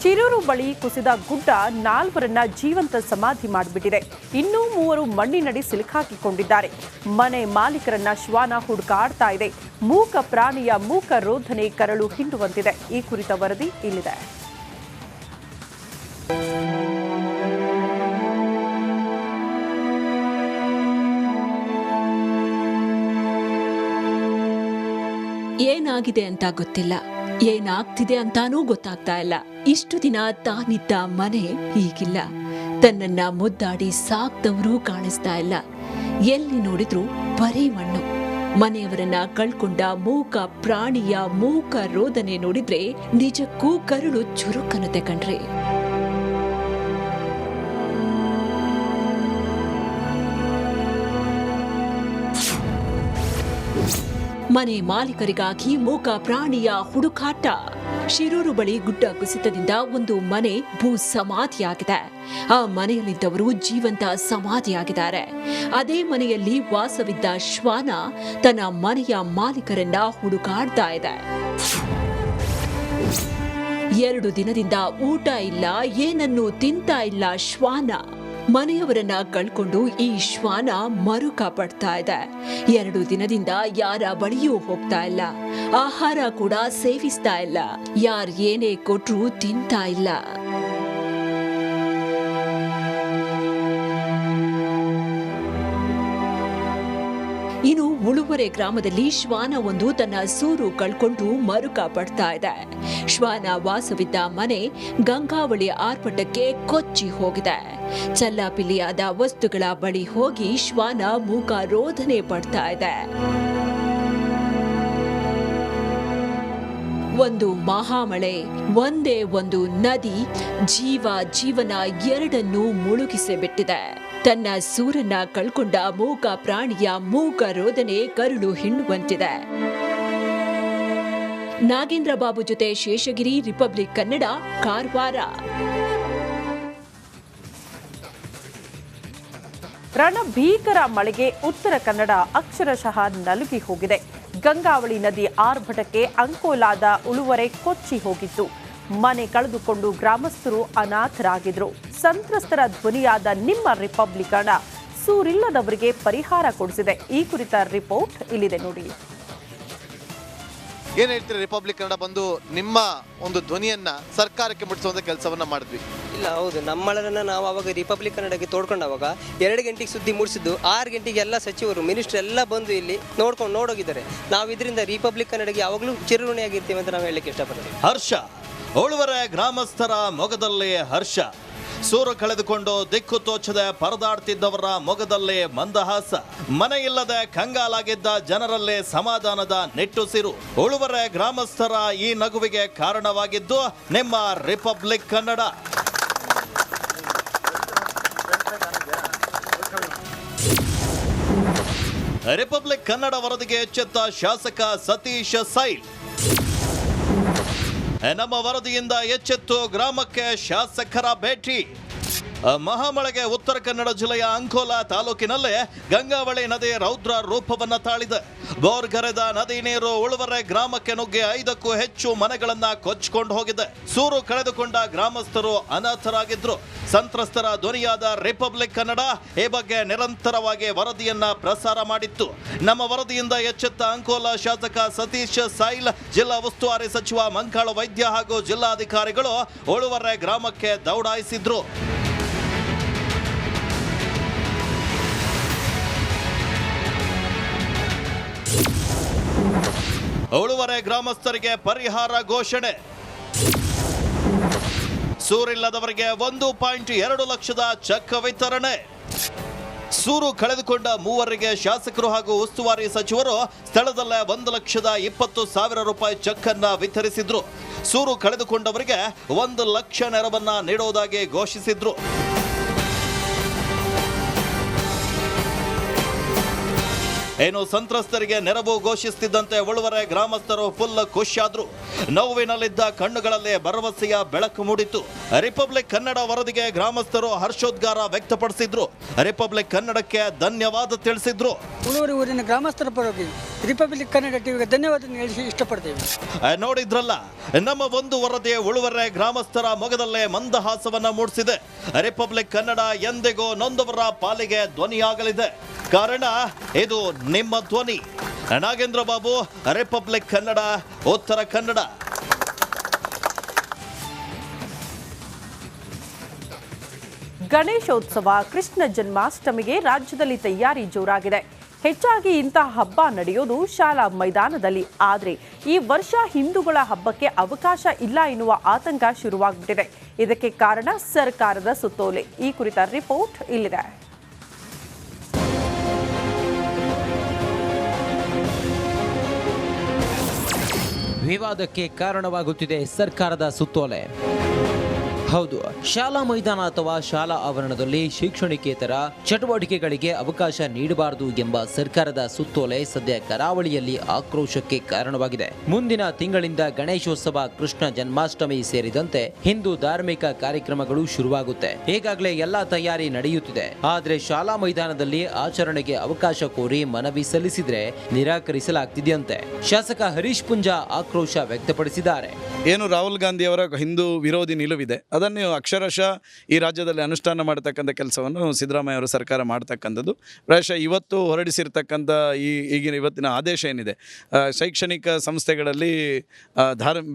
ಶಿರೂರು ಬಳಿ ಕುಸಿದ ಗುಡ್ಡ 4ರನ್ನ ಜೀವಂತ ಸಮಾಧಿ ಮಾಡಿಬಿಟ್ಟಿದೆ. ಇನ್ನೂ 3 ಮಣ್ಣಿನಡಿ ಸಿಲುಕಾಕಿಕೊಂಡಿದ್ದಾರೆ. ಮನೆ ಮಾಲೀಕರನ್ನ ಶ್ವಾನ ಹುಡುಕಾಡ್ತಾ ಇದೆ. ಮೂಕ ಪ್ರಾಣಿಯ ಮೂಕ ರೋಧನೆ ಕರಳು ಹಿಂಡುವಂತಿದೆ. ಈ ಕುರಿತ ವರದಿ ಇಲ್ಲಿದೆ. ಏನಾಗಿದೆ ಅಂತ ಗೊತ್ತಿಲ್ಲ, ಏನಾಗ್ತಿದೆ ಅಂತಾನೂ ಗೊತ್ತಾಗ್ತಾ ಇಲ್ಲ. ಇಷ್ಟು ದಿನ ತಾನಿದ್ದ ಮನೆ ಈಗಿಲ್ಲ. ತನ್ನನ್ನ ಮುದ್ದಾಡಿ ಸಾಕ್ದವರೂ ಕಾಣಿಸ್ತಾ ಇಲ್ಲ. ಎಲ್ಲಿ ನೋಡಿದ್ರು ಬರೀ ಮಣ್ಣು. ಮನೆಯವರನ್ನ ಕಳ್ಕೊಂಡ ಮೂಕ ಪ್ರಾಣಿಯ ಮೂಕ ರೋದನೆ ನೋಡಿದ್ರೆ ನಿಜಕ್ಕೂ ಕರುಳು ಚುರುಕನ್ನುತ್ತೆ ಕಣ್ರಿ. ಮನೆ ಮಾಲೀಕರಿಗಾಗಿ ಮೂಕ ಪ್ರಾಣಿಯ ಹುಡುಕಾಟ. ಶಿರೂರು ಬಳಿ ಗುಡ್ಡ ಕುಸಿತದಿಂದ ಒಂದು ಮನೆ ಭೂ ಸಮಾಧಿಯಾಗಿದೆ. ಆ ಮನೆಯಲ್ಲಿದ್ದವರು ಜೀವಂತ ಸಮಾಧಿಯಾಗಿದ್ದಾರೆ. ಅದೇ ಮನೆಯಲ್ಲಿ ವಾಸವಿದ್ದ ಶ್ವಾನ ತನ್ನ ಮನೆಯ ಮಾಲೀಕರನ್ನ ಹುಡುಕಾಡ್ತಾ ಇದೆ. 2 ದಿನದಿಂದ ಊಟ ಇಲ್ಲ, ಏನನ್ನೂ ತಿಂತಾ ಇಲ್ಲ ಶ್ವಾನ. ಮನೆಯವರನ್ನ ಕಳ್ಕೊಂಡು ಈ ಶ್ವಾನ ಮರುಕ ಪಡ್ತಾ ಇದೆ. 2 ದಿನದಿಂದ ಯಾರ ಬಳಿಯೂ ಹೋಗ್ತಾ ಇಲ್ಲ, ಆಹಾರ ಕೂಡ ಸೇವಿಸ್ತಾ ಇಲ್ಲ, ಯಾರ್ ಏನೇ ಕೊಟ್ರೂ ತಿಂತಾ ಇಲ್ಲ. ಇನ್ನು ಉಳುವರೆ ಗ್ರಾಮದಲ್ಲಿ ಶ್ವಾನ ಒಂದು ತನ್ನ ಸೂರು ಕಳ್ಕೊಂಡು ಮರುಕ ಪಡ್ತಾ ಇದೆ. ಶ್ವಾನ ವಾಸವಿದ್ದ ಮನೆ ಗಂಗಾವಳಿ ಆರ್ಭಟಕ್ಕೆ ಕೊಚ್ಚಿ ಹೋಗಿದೆ. ಚಲ್ಲಾಪಿಲ್ಲಿಯಾದ ವಸ್ತುಗಳ ಬಳಿ ಹೋಗಿ ಶ್ವಾನ ಮೂಕ ರೋಧನೆ ಪಡ್ತಾ ಇದೆ. ಒಂದು ಮಹಾಮಳೆ, ಒಂದೇ ಒಂದು ನದಿ ಜೀವನ ಎರಡನ್ನೂ ಮುಳುಗಿಸಿ ಬಿಟ್ಟಿದೆ. ತನ್ನ ಸೂರನ್ನ ಕಳ್ಕೊಂಡ ಮೂಕ ಪ್ರಾಣಿಯ ಮೂಕ ರೋದನೆ ಕರುಳು ಹಿಂಡುವಂತಿದೆ. ನಾಗೇಂದ್ರ ಬಾಬು ಜೊತೆ ಶೇಷಗಿರಿ, ರಿಪಬ್ಲಿಕ್ ಕನ್ನಡ, ಕಾರವಾರ. ರಣಭೀಕರ ಮಳೆಗೆ ಉತ್ತರ ಕನ್ನಡ ಅಕ್ಷರಶಃ ನಲುಗಿ ಹೋಗಿದೆ. ಗಂಗಾವಳಿ ನದಿ ಆರ್ಭಟಕ್ಕೆ ಅಂಕೋಲಾದ ಉಳುವರೆ ಕೊಚ್ಚಿ ಹೋಗಿತ್ತು. ಮನೆ ಕಳೆದುಕೊಂಡು ಗ್ರಾಮಸ್ಥರು ಅನಾಥರಾಗಿದ್ರು. ಸಂತ್ರಸ್ತರ ಧ್ವನಿಯಾದ ನಿಮ್ಮ ರಿಪಬ್ಲಿಕ್ ಕನ್ನಡ ಸೂರಿಲ್ಲದವರಿಗೆ ಪರಿಹಾರ ಕೊಡಿಸಿದೆ. ಈ ಕುರಿತ ರಿಪೋರ್ಟ್ ಇಲ್ಲಿದೆ ನೋಡಿ. ಏನ್ ಹೇಳ್ತೀರಿ? ರಿಪಬ್ಲಿಕ್ ಕನ್ನಡ ಬಂದು ನಿಮ್ಮ ಒಂದು ಧ್ವನಿಯನ್ನ ಸರ್ಕಾರಕ್ಕೆ ಮುಟ್ಟಿಸುವಂತ ಕೆಲಸವನ್ನ ಮಾಡಿದ್ವಿ. ಇಲ್ಲ, ಹೌದು, ನಮ್ಮಳನ್ನ ನಾವು ಅವಾಗ ರಿಪಬ್ಲಿಕ್ ಕನ್ನಡಕ್ಕೆ ತೋಡ್ಕೊಂಡಾಗ 2 ಗಂಟೆಗೆ ಸುದ್ದಿ ಮೂಡಿಸಿದ್ದು, 6 ಗಂಟೆಗೆ ಎಲ್ಲ ಸಚಿವರು ಮಿನಿಸ್ಟರ್ ಎಲ್ಲ ಬಂದು ಇಲ್ಲಿ ನೋಡೋಗಿದ್ದಾರೆ. ನಾವು ಇದರಿಂದ ರಿಪಬ್ಲಿಕ್ ಕನ್ನಡಕ್ಕೆ ಯಾವಾಗಲೂ ಚಿರಋಣಿಯಾಗಿರ್ತೀವಿ ಅಂತ ನಾವು ಹೇಳಲಿಕ್ಕೆ ಇಷ್ಟಪಡ್ತೀವಿ. ಹರ್ಷ, ಉಳುವರೆ ಗ್ರಾಮಸ್ಥರ ಮೊಗದಲ್ಲಿ ಹರ್ಷ. ಸೂರು ಕಳೆದುಕೊಂಡು ದಿಕ್ಕು ತೋಚದೆ ಪರದಾಡ್ತಿದ್ದವರ ಮೊಗದಲ್ಲೇ ಮಂದಹಾಸ. ಮನೆಯಿಲ್ಲದೆ ಕಂಗಾಲಾಗಿದ್ದ ಜನರಲ್ಲೇ ಸಮಾಧಾನದ ನಿಟ್ಟುಸಿರು. ಉಳುವರೆ ಗ್ರಾಮಸ್ಥರ ಈ ನಗುವಿಗೆ ಕಾರಣವಾಗಿದ್ದು ನಿಮ್ಮ ರಿಪಬ್ಲಿಕ್ ಕನ್ನಡ. ರಿಪಬ್ಲಿಕ್ ಕನ್ನಡ ವರದಿಗೆ ಎಚ್ಚೆತ್ತ ಶಾಸಕ ಸತೀಶ್ ಸೈಲ್. ನಮ್ಮ ವರದಿಯಿಂದ ಎಚ್ಚೆತ್ತು ಗ್ರಾಮಕ್ಕೆ ಶಾಸಕರ ಭೇಟಿ. ಮಹಾಮಳೆಗೆ ಉತ್ತರ ಕನ್ನಡ ಜಿಲ್ಲೆಯ ಅಂಕೋಲಾ ತಾಲೂಕಿನಲ್ಲೇ ಗಂಗಾವಳಿ ನದಿ ರೌದ್ರ ರೂಪವನ್ನ ತಾಳಿದೆ. ಬೋರ್ಗರೆದ ನದಿ ನೀರು ಉಳುವರೆ ಗ್ರಾಮಕ್ಕೆ ನುಗ್ಗಿ 5ಕ್ಕೂ ಹೆಚ್ಚು ಮನೆಗಳನ್ನ ಕೊಚ್ಚಿಕೊಂಡು ಹೋಗಿದೆ. ಸೂರು ಕಳೆದುಕೊಂಡ ಗ್ರಾಮಸ್ಥರು ಅನಾಥರಾಗಿದ್ರು. ಸಂತ್ರಸ್ತರ ಧ್ವನಿಯಾದ ರಿಪಬ್ಲಿಕ್ ಕನ್ನಡ ಈ ಬಗ್ಗೆ ನಿರಂತರವಾಗಿ ವರದಿಯನ್ನ ಪ್ರಸಾರ ಮಾಡಿತ್ತು. ನಮ್ಮ ವರದಿಯಿಂದ ಎಚ್ಚೆತ್ತ ಅಂಕೋಲಾ ಶಾಸಕ ಸತೀಶ್ ಸೈಲ್, ಜಿಲ್ಲಾ ಉಸ್ತುವಾರಿ ಸಚಿವ ಮಂಕಾಳ ವೈದ್ಯ ಹಾಗೂ ಜಿಲ್ಲಾಧಿಕಾರಿಗಳು ಉಳುವರೆ ಗ್ರಾಮಕ್ಕೆ ದೌಡಾಯಿಸಿದ್ರು. ಉಳುವರೆ ಗ್ರಾಮಸ್ಥರಿಗೆ ಪರಿಹಾರ ಘೋಷಣೆ. ಸೂರಿಲ್ಲದವರಿಗೆ 1.2 ಲಕ್ಷದ ಚೆಕ್ ವಿತರಣೆ. ಸೂರು ಕಳೆದುಕೊಂಡ 3 ಶಾಸಕರು ಹಾಗೂ ಉಸ್ತುವಾರಿ ಸಚಿವರು ಸ್ಥಳದಲ್ಲೇ 1,20,000 ರೂಪಾಯಿ ಚೆಕ್ ಅನ್ನ ವಿತರಿಸಿದ್ರು. ಸೂರು ಕಳೆದುಕೊಂಡವರಿಗೆ 1 ಲಕ್ಷ ನೆರವನ್ನ ನೀಡುವುದಾಗಿ ಘೋಷಿಸಿದ್ರು. ಏನು ಸಂತ್ರಸ್ತರಿಗೆ ನೆರವು ಘೋಷಿಸುತ್ತಿದ್ದಂತೆ ಉಳುವರೆ ಗ್ರಾಮಸ್ಥರು ಫುಲ್ ಖುಷಿಯಾದ್ರು. ನೋವಿನಲ್ಲಿದ್ದ ಕಣ್ಣುಗಳಲ್ಲಿ ಭರವಸೆಯ ಬೆಳಕು ಮೂಡಿತು. ರಿಪಬ್ಲಿಕ್ ಕನ್ನಡ ವರದಿಗೆ ಗ್ರಾಮಸ್ಥರು ಹರ್ಷೋದ್ಗಾರ ವ್ಯಕ್ತಪಡಿಸಿದ್ರು. ರಿಪಬ್ಲಿಕ್ ಕನ್ನಡಕ್ಕೆ ಧನ್ಯವಾದ ತಿಳಿಸಿದ್ರು. ಉಳುವರೆ ಊರಿನ ಗ್ರಾಮಸ್ಥರ ಪರವಾಗಿ ರಿಪಬ್ಲಿಕ್ ಕನ್ನಡ ಟಿವಿಗೆ ಧನ್ಯವಾದ ಹೇಳಿ ಇಷ್ಟಪಡ್ತೇವೆ. ನೋಡಿದ್ರಲ್ಲ, ನಮ್ಮ ಒಂದು ವರದಿ ಉಳುವರೆ ಗ್ರಾಮಸ್ಥರ ಮೊಗದಲ್ಲೇ ಮಂದಹಾಸವನ್ನ ಮೂಡಿಸಿದೆ. ರಿಪಬ್ಲಿಕ್ ಕನ್ನಡ ಎಂದಿಗೂ ನೊಂದವರ ಪಾಲಿಗೆ ಧ್ವನಿಯಾಗಲಿದೆ. ಕಾರಣ ಇದು ನಿಮ್ಮ ಧ್ವನಿ. ನಾಗೇಂದ್ರ ಬಾಬು, ರಿಪಬ್ಲಿಕ್ ಕನ್ನಡ, ಉತ್ತರ ಕನ್ನಡ. ಗಣೇಶೋತ್ಸವ, ಕೃಷ್ಣ ಜನ್ಮಾಷ್ಟಮಿಗೆ ರಾಜ್ಯದಲ್ಲಿ ತಯಾರಿ ಜೋರಾಗಿದೆ. ಹೆಚ್ಚಾಗಿ ಇಂತಹ ಹಬ್ಬ ನಡೆಯೋದು ಶಾಲಾ ಮೈದಾನದಲ್ಲಿ. ಆದರೆ ಈ ವರ್ಷ ಹಿಂದೂಗಳ ಹಬ್ಬಕ್ಕೆ ಅವಕಾಶ ಇಲ್ಲ ಎನ್ನುವ ಆತಂಕ ಶುರುವಾಗ್ಬಿಟ್ಟಿದೆ. ಇದಕ್ಕೆ ಕಾರಣ ಸರ್ಕಾರದ ಸುತ್ತೋಲೆ. ಈ ಕುರಿತ ರಿಪೋರ್ಟ್ ಇಲ್ಲಿದೆ. ವಿವಾದಕ್ಕೆ ಕಾರಣವಾಗುತ್ತಿದೆ ಸರ್ಕಾರದ ಸುತ್ತೋಲೆ. ಹೌದು, ಶಾಲಾ ಮೈದಾನ ಅಥವಾ ಶಾಲಾ ಆವರಣದಲ್ಲಿ ಶೈಕ್ಷಣಿಕೇತರ ಚಟುವಟಿಕೆಗಳಿಗೆ ಅವಕಾಶ ನೀಡಬಾರದು ಎಂಬ ಸರ್ಕಾರದ ಸುತ್ತೋಲೆ ಸದ್ಯ ಕರಾವಳಿಯಲ್ಲಿ ಆಕ್ರೋಶಕ್ಕೆ ಕಾರಣವಾಗಿದೆ. ಮುಂದಿನ ತಿಂಗಳಿಂದ ಗಣೇಶೋತ್ಸವ, ಕೃಷ್ಣ ಜನ್ಮಾಷ್ಟಮಿ ಸೇರಿದಂತೆ ಹಿಂದೂ ಧಾರ್ಮಿಕ ಕಾರ್ಯಕ್ರಮಗಳು ಶುರುವಾಗುತ್ತೆ. ಈಗಾಗಲೇ ಎಲ್ಲಾ ತಯಾರಿ ನಡೆಯುತ್ತಿದೆ. ಆದರೆ ಶಾಲಾ ಮೈದಾನದಲ್ಲಿ ಆಚರಣೆಗೆ ಅವಕಾಶ ಕೋರಿ ಮನವಿ ಸಲ್ಲಿಸಿದ್ರೆ ನಿರಾಕರಿಸಲಾಗ್ತಿದೆಯಂತೆ. ಶಾಸಕ ಹರೀಶ್ ಪುಂಜಾ ಆಕ್ರೋಶ ವ್ಯಕ್ತಪಡಿಸಿದ್ದಾರೆ. ಏನು ರಾಹುಲ್ ಗಾಂಧಿ ಅವರ ಹಿಂದೂ ವಿರೋಧಿ ನಿಲುವಿದೆ, ಅದನ್ನು ಅಕ್ಷರಶಃ ಈ ರಾಜ್ಯದಲ್ಲಿ ಅನುಷ್ಠಾನ ಮಾಡತಕ್ಕಂಥ ಕೆಲಸವನ್ನು ಸಿದ್ದರಾಮಯ್ಯ ಅವರ ಸರ್ಕಾರ ಮಾಡ್ತಕ್ಕಂಥದ್ದು. ಪ್ರಾಯಶಃ ಇವತ್ತು ಹೊರಡಿಸಿರ್ತಕ್ಕಂಥ ಇವತ್ತಿನ ಆದೇಶ ಏನಿದೆ, ಶೈಕ್ಷಣಿಕ ಸಂಸ್ಥೆಗಳಲ್ಲಿ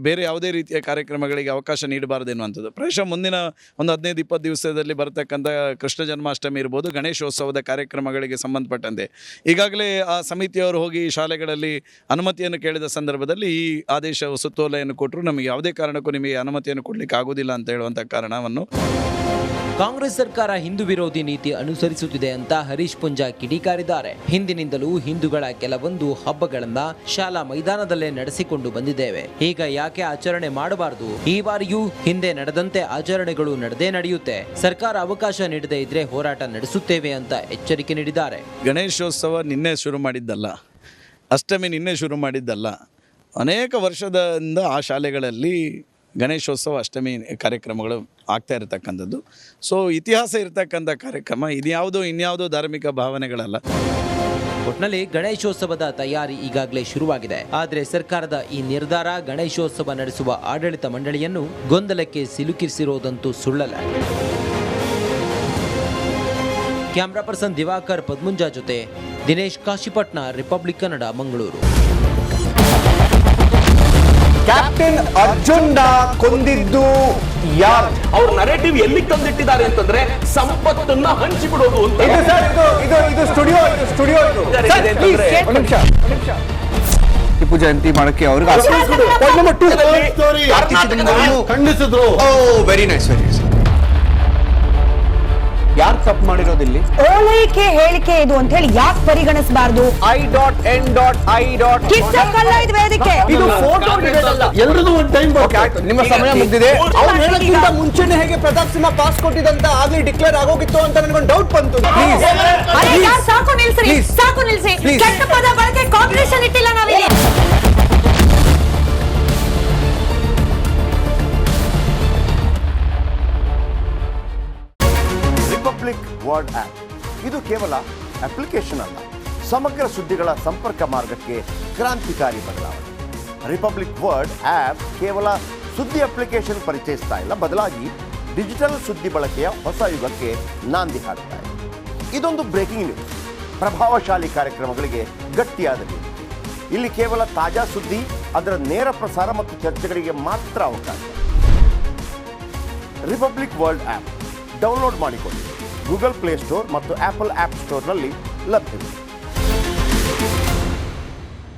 ಬೇರೆ ಯಾವುದೇ ರೀತಿಯ ಕಾರ್ಯಕ್ರಮಗಳಿಗೆ ಅವಕಾಶ ನೀಡಬಾರದು ಎನ್ನುವಂಥದ್ದು. ಪ್ರಾಯಶಃ ಮುಂದಿನ ಒಂದು 15-20 ದಿವಸದಲ್ಲಿ ಬರತಕ್ಕಂಥ ಕೃಷ್ಣ ಜನ್ಮಾಷ್ಟಮಿ ಇರ್ಬೋದು, ಗಣೇಶೋತ್ಸವದ ಕಾರ್ಯಕ್ರಮಗಳಿಗೆ ಸಂಬಂಧಪಟ್ಟಂತೆ ಈಗಾಗಲೇ ಆ ಸಮಿತಿಯವರು ಹೋಗಿ ಶಾಲೆಗಳಲ್ಲಿ ಅನುಮತಿಯನ್ನು ಕೇಳಿದ ಸಂದರ್ಭದಲ್ಲಿ ಈ ಆದೇಶ ಸುತ್ತೋಲೆಯನ್ನು ಕೊಟ್ಟರು. ನಮಗೆ ಯಾವುದೇ ಕಾರಣಕ್ಕೂ ನಿಮಗೆ ಅನುಮತಿಯನ್ನು ಕೊಡಲಿಕ್ಕೆ ಆಗುವುದಿಲ್ಲ ಅಂತ ಹೇಳುವಂಥ ಕಾರಣವನ್ನು ಕಾಂಗ್ರೆಸ್ ಸರ್ಕಾರ ಹಿಂದೂ ವಿರೋಧಿ ನೀತಿ ಅನುಸರಿಸುತ್ತಿದೆ ಅಂತ ಹರೀಶ್ ಪುಂಜಾ ಕಿಡಿಕಾರಿದ್ದಾರೆ. ಹಿಂದಿನಿಂದಲೂ ಹಿಂದೂಗಳ ಕೆಲವೊಂದು ಹಬ್ಬಗಳನ್ನ ಶಾಲಾ ಮೈದಾನದಲ್ಲೇ ನಡೆಸಿಕೊಂಡು ಬಂದಿದ್ದೇವೆ. ಈಗ ಯಾಕೆ ಆಚರಣೆ ಮಾಡಬಾರದು? ಈ ಬಾರಿಯೂ ಹಿಂದೆ ನಡೆದಂತೆ ಆಚರಣೆಗಳು ನಡೆಯುತ್ತೆ. ಸರ್ಕಾರ ಅವಕಾಶ ನೀಡದೇ ಇದ್ರೆ ಹೋರಾಟ ನಡೆಸುತ್ತೇವೆ ಅಂತ ಎಚ್ಚರಿಕೆ ನೀಡಿದ್ದಾರೆ. ಗಣೇಶೋತ್ಸವ ನಿನ್ನೆ ಶುರು ಮಾಡಿದ್ದಲ್ಲ, ಅಷ್ಟಮಿ ನಿನ್ನೆ ಶುರು ಮಾಡಿದ್ದಲ್ಲ. ಅನೇಕ ವರ್ಷದಿಂದ ಆ ಶಾಲೆಗಳಲ್ಲಿ ಗಣೇಶೋತ್ಸವ, ಅಷ್ಟಮಿ ಕಾರ್ಯಕ್ರಮಗಳು ಆಗ್ತಾ ಇರತಕ್ಕಂಥದ್ದು. ಸೊ ಇತಿಹಾಸ ಇರತಕ್ಕಂಥ ಕಾರ್ಯಕ್ರಮ, ಇನ್ಯಾವುದೋ ಧಾರ್ಮಿಕ ಭಾವನೆಗಳಲ್ಲ. ಒಟ್ನಲ್ಲಿ ಗಣೇಶೋತ್ಸವದ ತಯಾರಿ ಈಗಾಗಲೇ ಶುರುವಾಗಿದೆ. ಆದರೆ ಸರ್ಕಾರದ ಈ ನಿರ್ಧಾರ ಗಣೇಶೋತ್ಸವ ನಡೆಸುವ ಆಡಳಿತ ಮಂಡಳಿಯನ್ನು ಗೊಂದಲಕ್ಕೆ ಸಿಲುಕಿಸಿರೋದಂತೂ ಸುಳ್ಳಲ್ಲ. ಕ್ಯಾಮ್ರಾ ಪರ್ಸನ್ ದಿವಾಕರ್ ಪದ್ಮುಂಜಾ ಜೊತೆ ದಿನೇಶ್ ಕಾಶಿಪಟ್ನ, ರಿಪಬ್ಲಿಕ್ ಕನ್ನಡ, ಮಂಗಳೂರು. ಕ್ಯಾಪ್ಟನ್ ಅರ್ಜುನ್ನ ಕೊಂದಿದ್ದು ಯಾರು? ಅವ್ರ ನರೇಟಿವ್ ಎಲ್ಲಿ ತಂದಿಟ್ಟಿದ್ದಾರೆ ಅಂತಂದ್ರೆ ಸಂಪತ್ತನ್ನ ಹಂಚಿಬಿಡೋದು ಅಂತ. ಇದು ಸ್ಟುಡಿಯೋ ಟಿಪ್ಪು ಜಯಂತಿ ಮಾಡಕ್ಕೆ ಅವ್ರಿಗೆ ಖಂಡಿಸಿದ್ರು. Very nice. ಯಾರು ತಪ್ಪು ಮಾಡಿರೋದಿಲ್ಲಿ? ಓಲೈಕೆ ಹೇಳಿಕೆ ಇದು ಅಂತ ಹೇಳಿ ಯಾಕೆ ಪರಿಗಣಿಸಬಾರದು? I.N.I. ಇದು ವೇದಿಕೆ, ಇದು ಫೋಟೋ ಎಲ್ಲರಿಗೂ ಒಂದು ಟೈಮ್. ನಿಮ್ಮ ಸಮಯ ಮುಗಿದಿದೆ. ಅವ್ರು ಹೇಳೋಕ್ಕಿಂತ ಮುಂಚೆನೆ ಹೇಗೆ ಪ್ರತಾಪ್ ಸಿಂಹ ಪಾಸ್ ಕೊಟ್ಟಿದಂತ ಆಗ್ಲಿ ಡಿಕ್ಲೇರ್ ಆಗೋಗಿತ್ತು ಅಂತ ನನಗೊಂದು ಡೌಟ್ ಬಂತು. ಸಾಕು ನಿಲ್ಸಿ. ಕೆಟ್ಟ ಪದ ಬಳಕೆ ಕಾಂಪಿಟೇಷನ್ ಇಟ್ಟಿಲ್ಲ ನಾವಿಲ್ಲಿ. ರಿಪಬ್ಲಿಕ್ ವರ್ಡ್ ಆಪ್ ಇದು ಕೇವಲ ಅಪ್ಲಿಕೇಶನ್ ಅಲ್ಲ, ಸಮಗ್ರ ಸುದ್ದಿಗಳ ಸಂಪರ್ಕ ಮಾರ್ಗಕ್ಕೆ ಕ್ರಾಂತಿಕಾರಿ ಬದಲಾವಣೆ. ರಿಪಬ್ಲಿಕ್ ವರ್ಡ್ ಆಪ್ ಕೇವಲ ಸುದ್ದಿ ಅಪ್ಲಿಕೇಶನ್ ಪರಿಚಯಿಸ್ತಾ ಇಲ್ಲ, ಬದಲಾಗಿ ಡಿಜಿಟಲ್ ಸುದ್ದಿ ಬಳಕೆಯ ಹೊಸ ಯುಗಕ್ಕೆ ನಾಂದಿ ಹಾಡ್ತಾ ಇದೆ. ಇದೊಂದು ಬ್ರೇಕಿಂಗ್ ನ್ಯೂಸ್, ಪ್ರಭಾವಶಾಲಿ ಕಾರ್ಯಕ್ರಮಗಳಿಗೆ ಗಟ್ಟಿಯಾದ ನ್ಯೂಸ್. ಇಲ್ಲಿ ಕೇವಲ ತಾಜಾ ಸುದ್ದಿ, ಅದರ ನೇರ ಪ್ರಸಾರ ಮತ್ತು ಚರ್ಚೆಗಳಿಗೆ ಮಾತ್ರ ಅವಕಾಶ. ರಿಪಬ್ಲಿಕ್ ವರ್ಲ್ಡ್ ಆಪ್ ಡೌನ್ಲೋಡ್ ಮಾಡಿಕೊಳ್ಳಿ. ಗೂಗಲ್ ಪ್ಲೇ ಸ್ಟೋರ್ ಮತ್ತು ಆಪಲ್ ಆಪ್ ಸ್ಟೋರ್ನಲ್ಲಿ ಲಭ್ಯವಿದೆ.